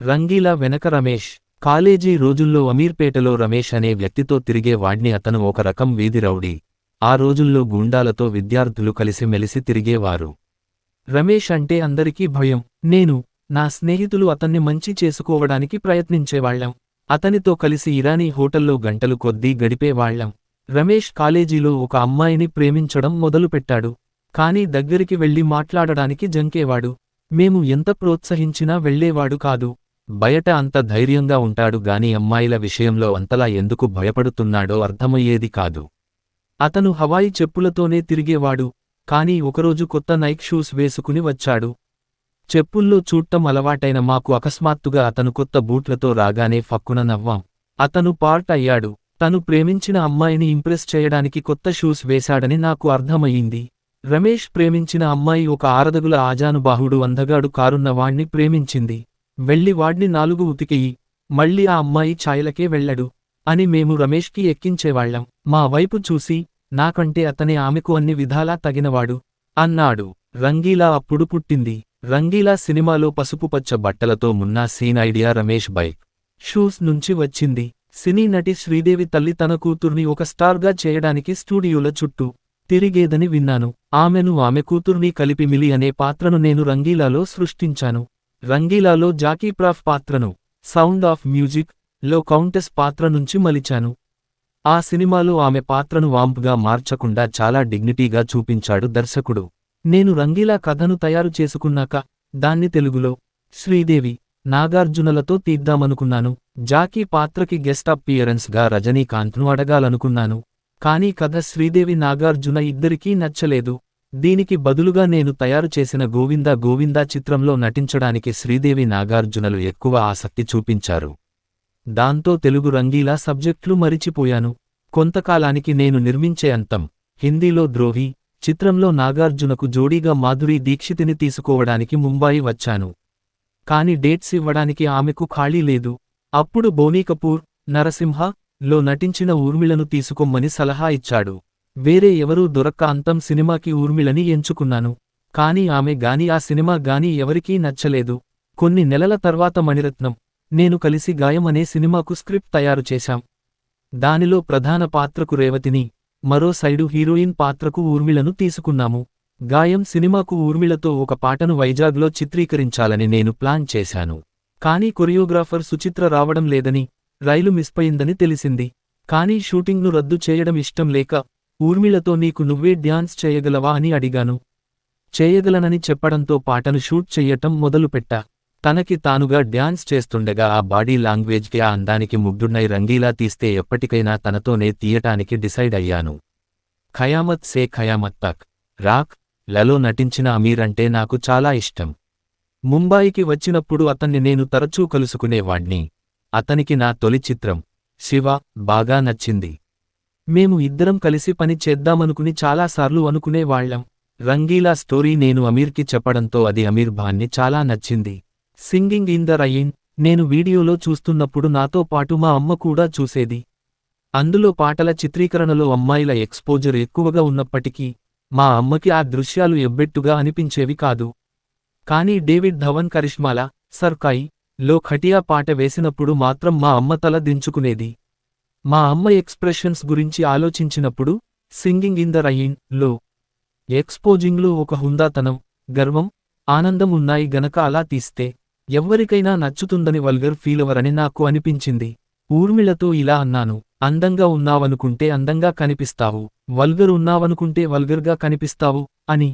రంగీలా వెనక రమేష్. కాలేజీ రోజుల్లో అమీర్పేటలో రమేష్ అనే వ్యక్తితో తిరిగే వాడ్ని. అతను ఒక రకం వీధి రౌడీ. ఆ రోజుల్లో గూండాలతో విద్యార్థులు కలిసి మెలిసి తిరిగేవారు. రమేష్ అంటే అందరికీ భయం. నేను, నా స్నేహితులు అతన్ని మంచి చేసుకోవడానికి ప్రయత్నించేవాళ్లం. అతనితో కలిసి ఇరానీ హోటల్లో గంటలు కొద్దీ గడిపేవాళ్లం. రమేష్ కాలేజీలో ఒక అమ్మాయిని ప్రేమించడం మొదలుపెట్టాడు. కానీ దగ్గరికి వెళ్లి మాట్లాడడానికి జంకేవాడు. మేము ఎంత ప్రోత్సహించినా వెళ్లేవాడు కాదు. బయట అంత ధైర్యంగా ఉంటాడు గాని అమ్మాయిల విషయంలో అంతలా ఎందుకు భయపడుతున్నాడో అర్థమయ్యేది కాదు. అతను హవాయి చెప్పులతోనే తిరిగేవాడు. కానీ ఒకరోజు కొత్త నైక్ షూస్ వేసుకుని వచ్చాడు. చెప్పుల్లో చూడటం అలవాటైన మాకు అకస్మాత్తుగా అతను కొత్త బూట్లతో రాగానే ఫక్కున నవ్వాం. అతను పార్ట్ అయ్యాడు. తను ప్రేమించిన అమ్మాయిని ఇంప్రెస్ చేయడానికి కొత్త షూస్ వేశాడని నాకు అర్థమయ్యింది. రమేష్ ప్రేమించిన అమ్మాయి ఒక ఆరదగుల ఆజానుబాహుడు అందగాడు కారున్నవాణ్ణి ప్రేమించింది. వెళ్ళి వాడ్ని 4 ఉతికెయ్యి, మళ్ళీ ఆ అమ్మాయి ఛాయలకే వెళ్ళడు అని మేము రమేష్కి ఎక్కించేవాళ్లం. మా వైపు చూసి, నాకంటే అతనే ఆమెకు అన్ని విధాలా తగినవాడు అన్నాడు. రంగీలా అప్పుడు పుట్టింది. రంగీలా సినిమాలో పసుపుపచ్చ బట్టలతో Munna scene idea Ramesh bike, shoes నుంచి వచ్చింది. సినీ నటి శ్రీదేవి తల్లి తన కూతుర్ని ఒక స్టార్గా చేయడానికి స్టూడియోల చుట్టూ తిరిగేదని విన్నాను. ఆమె కూతుర్ని కలిపి మిలి అనే పాత్రను నేను రంగీలాలో సృష్టించాను. రంగీలాలో జాకీప్రాఫ్ పాత్రను, సౌండ్ ఆఫ్ మ్యూజిక్ లో కౌంటెస్ పాత్ర నుంచి మలిచాను. ఆ సినిమాలో ఆమె పాత్రను వాంప్గా మార్చకుండా చాలా డిగ్నిటీగా చూపించాడు దర్శకుడు. నేను రంగీలా కథను తయారు చేసుకున్నాక దాన్ని తెలుగులో శ్రీదేవి, నాగార్జునలతో తీద్దామనుకున్నాను. జాకీ పాత్రకి గెస్ట్ అపియరెన్స్గా రజనీకాంత్ను అడగాలనుకున్నాను. కానీ కథ శ్రీదేవి నాగార్జున ఇద్దరికీ నచ్చలేదు. దీనికి బదులుగా నేను తయారు చేసిన గోవిందా గోవిందా చిత్రంలో నటించడానికి శ్రీదేవి నాగార్జునలు ఎక్కువ ఆసక్తి చూపించారు. దాంతో తెలుగు రంగీలా సబ్జెక్ట్లు మరిచిపోయాను. కొంతకాలానికి నేను నిర్మించే అంతం, హిందీలో ద్రోహి చిత్రంలో నాగార్జునకు జోడీగా మాధురీ దీక్షితిని తీసుకోవడానికి ముంబాయి వచ్చాను. కాని డేట్స్ ఇవ్వడానికి ఆమెకు ఖాళీ లేదు. అప్పుడు బోనీ కపూర్, నరసింహ లో నటించిన ఊర్మిళను తీసుకోమ్మని సలహా ఇచ్చాడు. వేరే ఎవరూ దొరక్క అంతం సినిమాకి ఊర్మిళని ఎంచుకున్నాను. కాని ఆమె గాని ఆ సినిమా గాని ఎవరికీ నచ్చలేదు. కొన్ని నెలల తర్వాత మణిరత్నం, నేను కలిసి గాయం అనే సినిమాకు స్క్రిప్ట్ తయారు చేశాం. దానిలో ప్రధాన పాత్రకు రేవతిని, మరో సైడు హీరోయిన్ పాత్రకు ఊర్మిళను తీసుకున్నాము. గాయం సినిమాకు ఊర్మిళతో ఒక పాటను వైజాగ్లో చిత్రీకరించాలని నేను ప్లాన్ చేశాను. కానీ కొరియోగ్రాఫర్ సుచిత్ర రావడం లేదని, రైలు మిస్పయిందని తెలిసింది. కానీ షూటింగ్ను రద్దు చేయడం ఇష్టం లేక, ఊర్మిళతో నీకు నువ్వే డ్యాన్స్ చేయగలవా అని అడిగాను. చేయగలనని చెప్పడంతో పాటను షూట్ చెయ్యటం మొదలుపెట్టా. తనకి తానుగా డ్యాన్స్ చేస్తుండగా ఆ బాడీ లాంగ్వేజ్కి ఆ అందానికి ముగ్ధున్నై రంగీలా తీస్తే ఎప్పటికైనా తనతోనే తీయటానికి డిసైడ్ అయ్యాను. ఖయామత్ సే ఖయామత్ తక్, రాక్ లలో నటించిన అమీర్ అంటే నాకు చాలా ఇష్టం. ముంబాయికి వచ్చినప్పుడు అతన్ని నేను తరచూ కలుసుకునేవాణ్ణి. అతనికి నా తొలి చిత్రం శివ బాగా నచ్చింది. మేము ఇద్దరం కలిసి పని చేద్దామనుకుని చాలాసార్లు అనుకునేవాళ్లం. రంగీలా స్టోరీ నేను అమీర్కి చెప్పడంతో అది అమీర్ భాన్ని చాలా నచ్చింది. సింగింగ్ ఇన్ ద రైన్ నేను వీడియోలో చూస్తున్నప్పుడు నాతో పాటు మా అమ్మ కూడా చూసేది. అందులో పాటల చిత్రీకరణలో అమ్మాయిల ఎక్స్పోజర్ ఎక్కువగా ఉన్నప్పటికీ మా అమ్మకి ఆ దృశ్యాలు ఎబ్బెట్టుగా అనిపించేవి కాదు. కానీ డేవిడ్ ధవన్ కరిష్మాలా సర్కాయి లో ఖటియా పాట వేసినప్పుడు మాత్రం మా అమ్మ తల దించుకునేది. మా అమ్మ ఎక్స్ప్రెషన్స్ గురించి ఆలోచించినప్పుడు సింగింగ్ ఇన్ ద రైన్ లో ఎక్స్పోజింగ్లో ఒక హుందాతనం, గర్వం, ఆనందం ఉన్నాయి గనక అలా తీస్తే ఎవ్వరికైనా నచ్చుతుందని వల్గర్ ఫీలవరని నాకు అనిపించింది. ఊర్మిళతో ఇలా అన్నాను, అందంగా ఉన్నావనుకుంటే అందంగా కనిపిస్తావు, వల్గర్ ఉన్నావనుకుంటే వల్గర్గా కనిపిస్తావు అని.